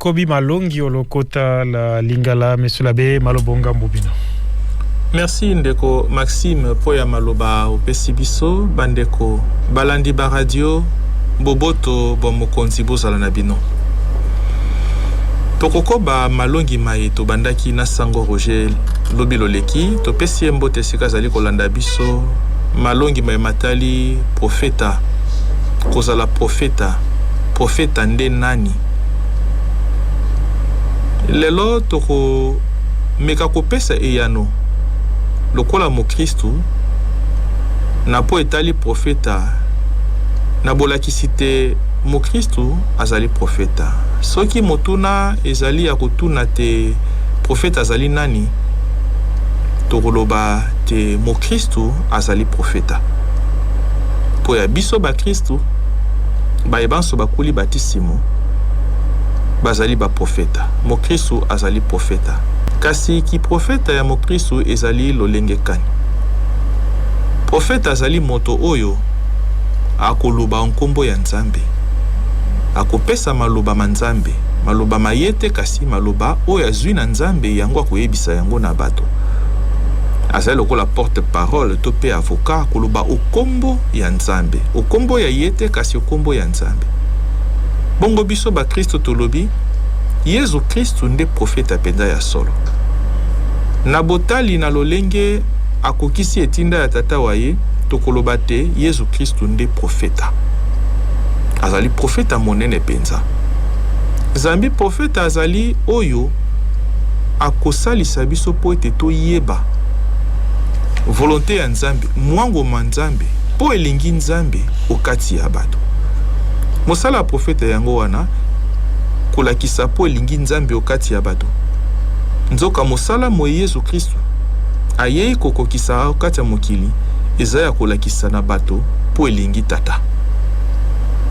Kobi Malongi olokota la lingala mesulabe malobonga mbubino. Merci ndeko Maxime poya maloba opesi biso bandeko balandi ba radio boboto bomokonzi bozala na bino. Tokoko ba malongi mai to bandaki na sango Roger lobilo leki to pesi mbote sika zali kolanda biso malongi mai matali profeta kozala profeta nde nani. Lelo toko meka kopesa eyano lokola mo Kristu na po etali profeta na bolakisite mo Kristu azali profeta. Soki motuna ezali ya kotuna te profeta azali nani, tokoloba te mo Kristu azali profeta. Po ya biso ba Kristu ba ebanso bakuli batisimo bazali ba profeta. Mo Kristu azali profeta. Kasi ki profeta ya mo Kristu ezali lolenge kani. Profeta azali moto oyo akoloba nkombo ya Nzambe. Akopesa maloba manzambe, maloba mayete kasi maloba oyo azwi na Nzambe yango akoyebisa yango na bato. Azali lokola porte-parole to pe avocat koloba okombo ya Nzambe, okombo ya yete kasi okombo ya Nzambe. Bongo biso ba Kristo tolobi Yesu Kristu nde profeta penza ya solo. Na botali na lolenge akokisi etinda ya tata waye tokoloba te Yesu Kristu nde profeta. Azali profeta monene penza. Zambi profeta azali oyo akosalisa biso po ete to yeba volonté ya Nzambe, mwango manzambe, po elingi Nzambe okati ya bato. Mosala profeta yango wana kolakisa po elingi Nzambe okati ya bato. Nzoka mosala mo Yesu Kristu ayei kokokisa okati ya mokili ezaya kolakisa na bato po elingi tata.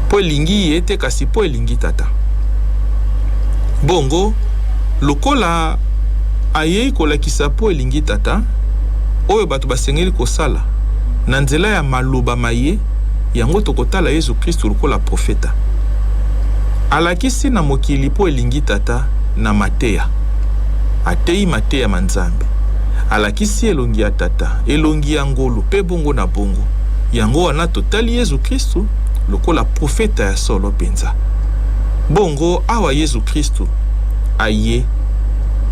Po elingi yete kasi po elingi tata. Bongo lokola ayei kolakisa po elingi tata oyo bato basengeli kosala na nzela ya maloba maye yango tokotala Yesu Kristu lokola profeta. Alakisi na mokili po elingi tata na mateya. Atei mateya manzambe. Alakisi elongi ya tata, elongi ya ngolo pe bongo na bongo. Yango wana totali Yesu Kristu lokola profeta ya solo penza. Bongo awa Yesu Kristu aye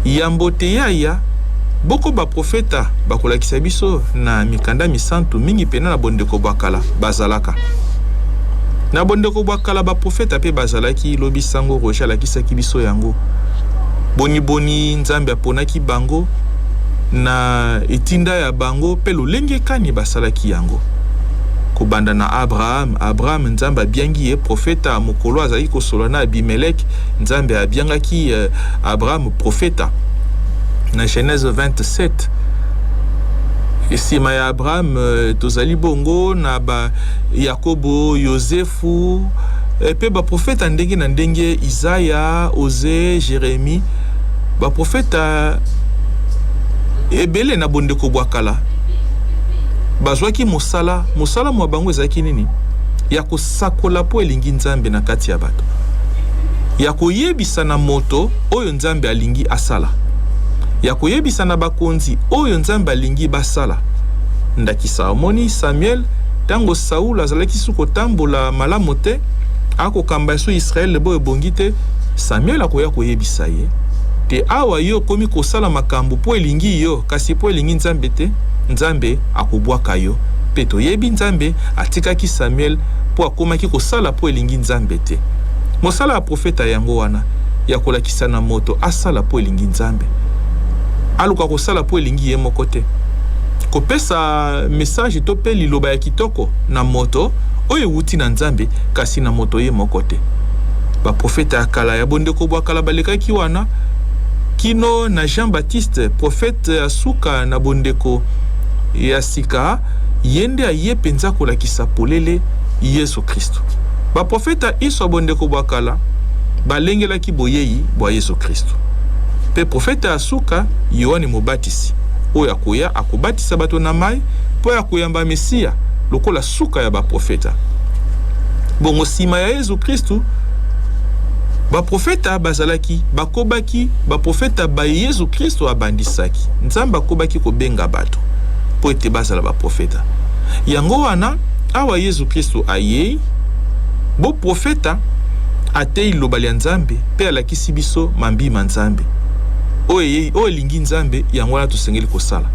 yambote yaya boko ba profeta bakolakisa biso na mikanda misantu mingi pena na bondeko bakala bazalaka. Na bondeko bakala ba profeta pe bazalaki lobi sango Roger lakisaki biso yango. Boni Nzambe aponaki bango na etinda ya bango pe lolenge kani basalaki yango. Kobanda na Abraham Nzambe abiangi ye profeta mokolo azali kosola na Abimelek, Nzambe abiangaki Abraham profeta. Na Genèse 27 esima ya Abraham tozali bongo na ba Yakobo, Yosefu pe ba profeta ndenge na ndenge Isaya, Osée, Jérémie, ba profeta ebele na bondeko bwakala bazwaki mosala mwa bango ezaki nini ya kosakola po elingi Nzambe na kati ya bato, ya koyebisa na moto oyo Nzambe alingi asala, ya koyebisa na bakonzi oyo Nzambe alingi basala. Ndakisa amoni Samuel tango Saul azalaki suko tambola malamu te akokamba so Israel bo ebongi te, Samuel akoya koyebisa ye te awa yo komi kosala makambo po elingi yo kasi po elingi Nzambe te, Nzambe akobwaka yo. Pe toyebi Nzambe atikaki Samuel po akomaki kosala po elingi Nzambe te. Mosala ya profeta yango wana ya kolakisa na moto asala po elingi Nzambe, aluka kosala po elingi ye moko te. Kopesa message to pe liloba ya kitoko na moto oyo wuti na Nzambe kasi na moto ye moko te. Ba profeta ya kala ya bondeko bwakala balekaki wana kino na Jean-Baptiste profete ya suka na bondeko ya sika yende aye penza kolakisa polele Yesu Kristu. Ba profeta iso bondeko bwakala balengelaki boyeyi bwa Yesu Kristu. Pe profeta ya suka Yohane Mobatisi oyo akoya akobatisa bato na mai po akoyamba Mesia lokola suka ya ba profeta. Bongo sima ya Yesu Kristu ba profeta bazalaki bakobaki ba profeta ba Yesu Kristo abandisaki nzamba akobaki kobenga bato po ete bazala ba profeta yango wana awa Yesu Kristo ayei bo profeta atei lobali ya Nzambe pe alakisi biso mambi manzambe o elingi Nzambe yango wana tosengeli kosala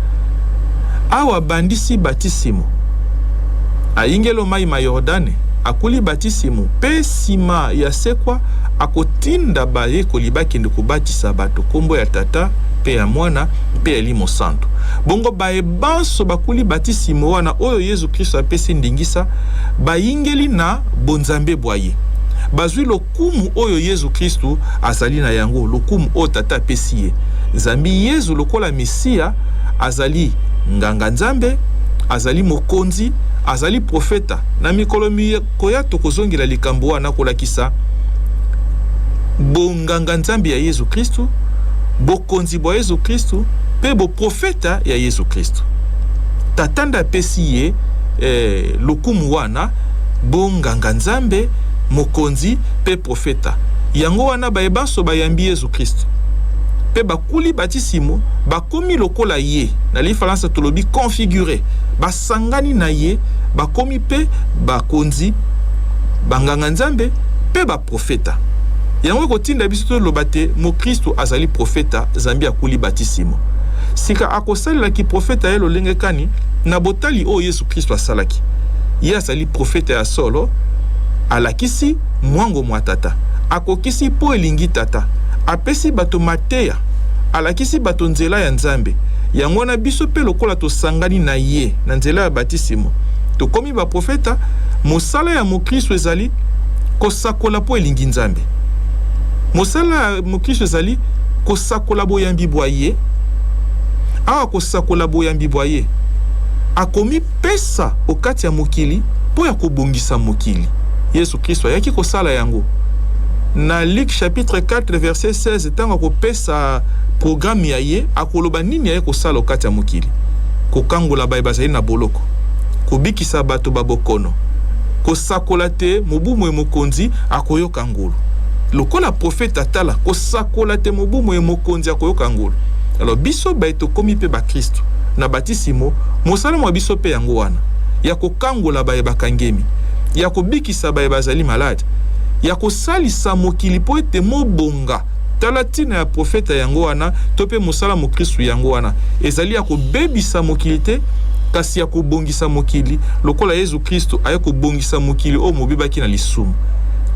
awa bandisi batisimo ayingelo mai ma Yordane akuli batisimo pe sima ya sekwa akotinda baye kolibaki kobatisa bato kombo ya tata pe ya mwana pe ya limo santo bongo baye banso bakuli batisimo wana oyo Yesu Kristo apesi ndingisa bayingeli na bonzambe bwaye bazwi lokumu oyo Yesu Kristo azali na yango lokumu o tata apesi ye Nzambi Yesu lokola Mesia azali nganga Nzambe azali mokonzi azali profeta na mikolo koya tokozongela likambo wana kolakisa bonganga Nzambe ya Yesu Kristo bokonzi bwa Yesu Kristo pe bo profeta ya Yesu Kristo tatanda pesi ye lokumu wana bonganga Nzambe mokonzi pe profeta yango wana bayebanso bayambi Yesu Kristo pe bakuli batisimo bakomi lokola ye na lifalansa tolobi configuré basangani na ye bakomi pe bakonzi banganga Nzambe pe ba profeta yango kotinda biso lobate mo Kristo azali profeta Zambi akuli batisimo sika akosalela ki profeta yelo lengekani na botali o Yesu Kristo asalaki ye azali profeta ya solo alakisi mwango mwatata akokisi po elingi tata apesi bato mateya alakisi bato nzela ya Nzambe yango na biso pe lokola tosangani na ye na nzela ya batisimo tokomi ba profeta mosala ya mo Kristo ezali kosakola po elingi Nzambe mosala ya mo Kristo ezali kosakola boyambi bwa ye awa kosakola boyambi bwa ye akomi pesa okati ya mokili po ya kobongisa mokili Yesu Kristo ayaki kosala yango na Luc chapitre 4 verset 16 tanga kopesa programme ya ye akoloba nini ya kosala okati ya mokili kokangola baye bazali na boloko kobikisa bato babokono kosakola te mobumu mokonzi akoyoka ngulu lokola profeta tala kosakola te mobumu mokonzi akoyoka ngulu alors biso baye tokomi pe ba Kristo na batisimo mosala mwa biso pe yango wana ya kokangola baye bakangemi ya kobikisa baye bazali malade ya kosalisa mokili po ete mobonga talatina ya profeta yango wana to pe mosala mo Kristo yango wana ezali ya kobebisa mokili te kasi ya kobongisa mokili lokola Yesu Kristo aya kobongisa mokili o mobibaki na lisumu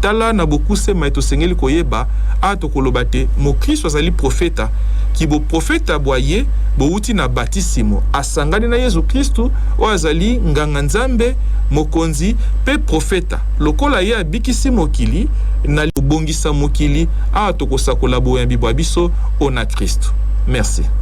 tala na bokuse maito sengeli koyeba ato kolobate mo Kristo azali profeta ki bo profeta boye bouti na batisimo asangani na Yesu Kristo o azali nganga Nzambe mokonzi pe profeta lokola ye abikisi mokili na bongisa mokili ato kosakola boyambi bwa biso ona Kristo. Merci.